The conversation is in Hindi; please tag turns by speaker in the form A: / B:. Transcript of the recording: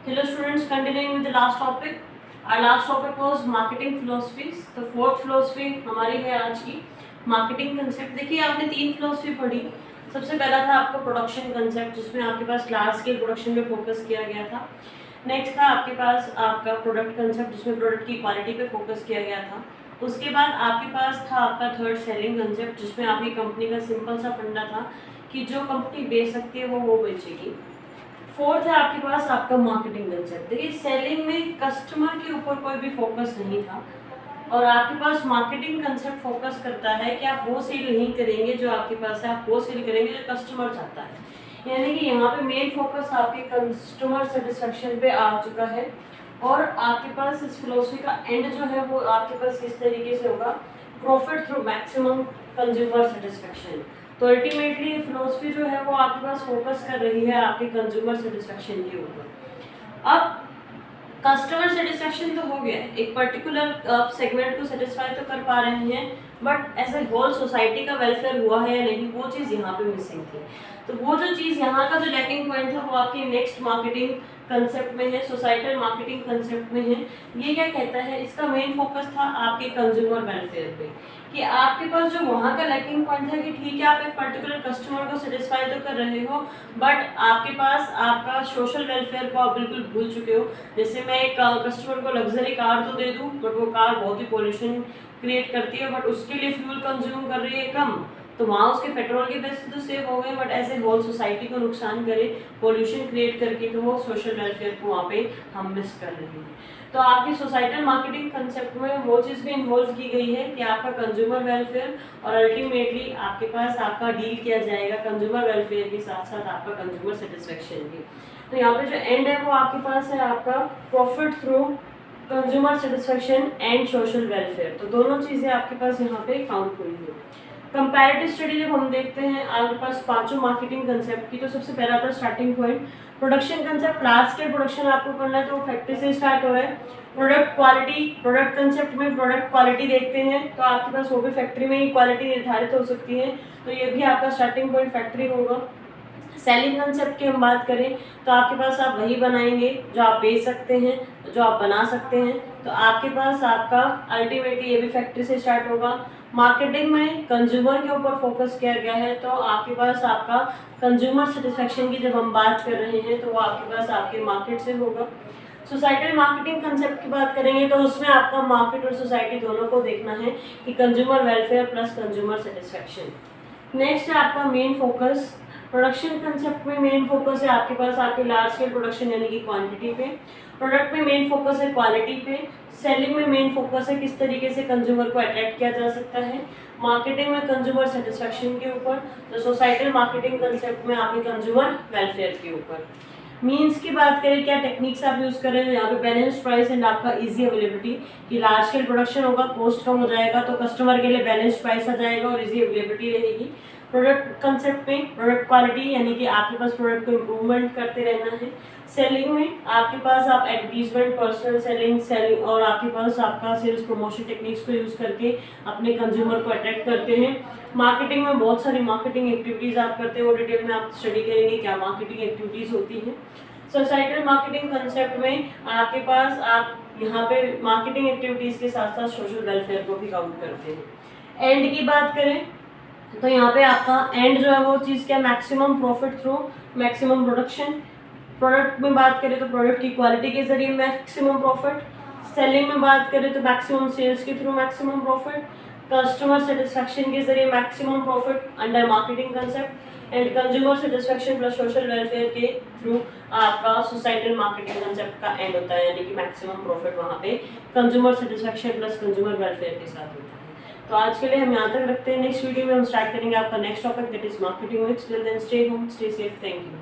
A: Hello students, continuing with the last topic. Our last topic was marketing philosophies. तो fourth philosophy हमारी है आज की marketing concept. देखिए आपने 3 philosophy पढ़ी. सबसे पहला था आपका प्रोडक्शन कंसेप्ट जिसमें आपके पास लार्ज स्केल प्रोडक्शन पे फोकस किया गया था. नेक्स्ट था आपके पास आपका प्रोडक्ट कंसेप्ट जिसमें प्रोडक्ट की क्वालिटी पे फोकस किया गया था. उसके बाद आपके पास था आपका थर्ड सेलिंग कंसेप्ट जिसमें आपकी कंपनी का सिंपल सा फंडा था कि जो कंपनी बेच सकती है वो बेचेगी. फोर्थ है आपके पास आपका मार्केटिंग कंसेप्ट. देखिए सेलिंग में कस्टमर के ऊपर कोई भी फोकस नहीं था और आपके पास मार्केटिंग कंसेप्ट फोकस करता है कि आप वो सेल नहीं करेंगे जो आपके पास है, आप वो सेल करेंगे जो कस्टमर चाहता है. यानी कि यहाँ पे मेन फोकस आपके कस्टमर सेटिस्फेक्शन पे आ चुका है और आपके पास इस फिलोसफी का एंड जो है वो आपके पास इस तरीके से होगा, profit through maximum consumer satisfaction. तो अल्टीमेटली फिलोसफी जो है वो आपके पास फोकस कर रही है आपके कंज्यूमर सेटिस्फेक्शन के ऊपर. अब कस्टमर सेटिस्फेक्शन तो हो गया, एक पर्टिकुलर सेगमेंट को सेटिस्फाई तो कर पा रहे हैं, but as a whole society का वेलफेयर हुआ है या नहीं वो चीज़ यहाँ पे मिसिंग थी. तो वो जो चीज़ यहाँ का जो लैकिंग पॉइंट था वो आपके नेक्स्ट मार्केटिंग कंसेप्ट में है, सोसाइटल मार्केटिंग कंसेप्ट में है. ये क्या कहता है, इसका मेन फोकस था आपके कंज्यूमर वेलफेयर पे कि आपके पास जो वहाँ का लैकिंग पॉइंट है कि ठीक है आप एक पर्टिकुलर कस्टमर को सेटिस्फाई तो कर रहे हो बट आपके पास आपका सोशल वेलफेयर को आप बिल्कुल भूल चुके हो. जैसे मैं एक कस्टमर को लग्जरी कार तो दे दूँ बट वो कार बहुत ही पोल्यूशन क्रिएट करती है बट उसके लिए फ्यूल कंज्यूम कर रही है कम, तो वहाँ उसके पेट्रोल के पैसे तो सेव हो गए बट ऐसे होल सोसाइटी को नुकसान करे पोल्यूशन क्रिएट करके, तो वो सोशल वेलफेयर को वहाँ पे हम मिस कर रहे हैं. तो आपकी सोसाइटल मार्केटिंग कंसेप्ट में वो चीज़ भी इन्वॉल्व की गई है कि आपका कंज्यूमर वेलफेयर और अल्टीमेटली आपके पास आपका डील किया जाएगा कंज्यूमर वेलफेयर के साथ साथ आपका कंज्यूमर सेटिस्फेक्शन भी. तो यहाँ पे जो एंड है वो आपके पास है आपका profit through consumer satisfaction and social welfare. तो दोनों चीज़ें आपके पास यहाँ पे काउंट हुई है. कंपैरेटिव स्टडी जब हम देखते हैं आपके पास पांचों मार्केटिंग कंसेप्ट की, तो सबसे पहला था starting point production concept. Large scale production आपको करना है तो वो फैक्ट्री से स्टार्ट हो रहा है. प्रोडक्ट क्वालिटी, प्रोडक्ट कंसेप्ट में प्रोडक्ट क्वालिटी देखते हैं तो आपके पास वो भी फैक्ट्री में ही क्वालिटी निर्धारित हो सकती है, तो ये भी आपका स्टार्टिंग पॉइंट फैक्ट्री होगा. सेलिंग कंसेप्ट की हम बात करें तो आपके पास आप वही बनाएंगे जो आप बेच सकते हैं, जो आप बना सकते हैं, तो आपके पास आपका अल्टीमेटली ये भी फैक्ट्री से स्टार्ट होगा. मार्केटिंग में कंज्यूमर के ऊपर फोकस किया गया है तो आपके पास आपका कंज्यूमर सेटिस्फेक्शन की जब हम बात कर रहे हैं तो वो आपके पास आपके मार्केट से होगा. सोसाइटल मार्केटिंग कंसेप्ट की बात करेंगे तो उसमें आपका मार्केट और सोसाइटी दोनों को देखना है कि consumer welfare plus consumer satisfaction. Next है आपका मेन फोकस प्रोडक्शन कंसेप्ट में. मेन फोकस है आपके पास आपके लार्ज स्केल प्रोडक्शन यानी कि क्वांटिटी पे. प्रोडक्ट में मेन फोकस है क्वालिटी पे. सेलिंग में मेन फोकस है किस तरीके से कंज्यूमर को अट्रैक्ट किया जा सकता है. मार्केटिंग में कंज्यूमर सेटिस्फेक्शन के ऊपर. तो सोसाइटल मार्केटिंग कंसेप्ट में आपके कंज्यूमर वेलफेयर के ऊपर. मीन्स की बात करें क्या टेक्निक्स आप यूज़ करें, यहाँ पे बैलेंस प्राइस एंड आपका इजी अवेलेबिलिटी कि लार्ज स्केल प्रोडक्शन होगा, कॉस्ट कम हो जाएगा तो कस्टमर के लिए बैलेंस प्राइस आ जाएगा और इजी अवेलेबिलिटी रहेगी. प्रोडक्ट कंसेप्ट में प्रोडक्ट क्वालिटी यानी कि आपके पास प्रोडक्ट को इम्प्रूवमेंट करते रहना है. सेलिंग में आपके पास आप एडवर्टीजमेंट, पर्सनल सेलिंग और आपके पास आपका सेल्स प्रमोशन टेक्निक्स को यूज़ करके अपने कंज्यूमर को अट्रैक्ट करते हैं. मार्केटिंग में बहुत सारी मार्केटिंग एक्टिविटीज़ आप करते हो, डिटेल में आप स्टडी करेंगे क्या मार्केटिंग एक्टिविटीज़ होती हैं. सोसाइटल मार्केटिंग कंसेप्ट में आपके पास आप यहाँ पे मार्केटिंग एक्टिविटीज़ के साथ साथ सोशल वेलफेयर को भी काउंट करते हैं. एंड की बात करें तो यहाँ पे आपका एंड जो है वो चीज़ क्या, maximum profit through maximum production. Product में बात करें तो प्रोडक्ट की क्वालिटी के जरिए मैक्सिमम प्रॉफिट. सेलिंग में बात करें तो मैक्सिमम सेल्स के through maximum profit. Customer satisfaction के जरिए maximum profit under marketing concept. And consumer satisfaction plus social welfare के थ्रू आपका सोसाइटल मार्केटिंग कंसेप्ट का एंड होता है यानी कि मैक्सिमम प्रॉफिट वहाँ पे consumer satisfaction plus consumer welfare के साथ होता है. तो आज के लिए हम यहाँ तक रखते हैं. नेक्स्ट वीडियो में हम स्टार्ट करेंगे आपका next topic that is marketing mix. Till then stay home, stay safe. Thank you.